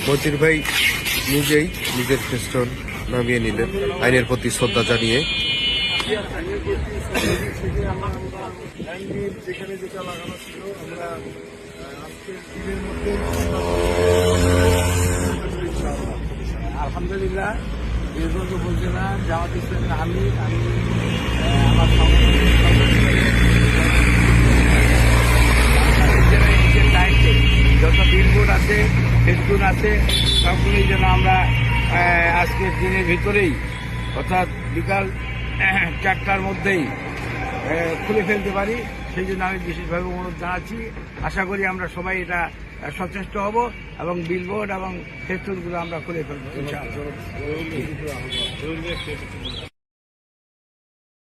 মতির ভাই নিজেই নিজের ফেস্টন নামিয়ে নিলেন আইনের প্রতি শ্রদ্ধা জানিয়ে। যেখানে যেটা লাগানো ছিল আমরা আজকের দিনের মধ্যে আলহামদুলিল্লাহ বীরগঞ্জ উপজেলা জামাত ইসলামের আমির আমি আমার দায়িত্বে যত বিলবোর্ড আছে ফেসবুক আছে সবগুলোই যেন আমরা আজকের দিনের ভিতরেই অর্থাৎ বিকাল 4টার মধ্যেই খুলে ফেলতে পারি, সেই জন্য আমি বিশেষভাবে অনুরোধ জানাচ্ছি। আশা করি আমরা সবাই এটা সচেষ্ট হব এবং বিলবোর্ড এবং ফেসবুকগুলো আমরা খুলে ফেলবো ইনশাআল্লাহ।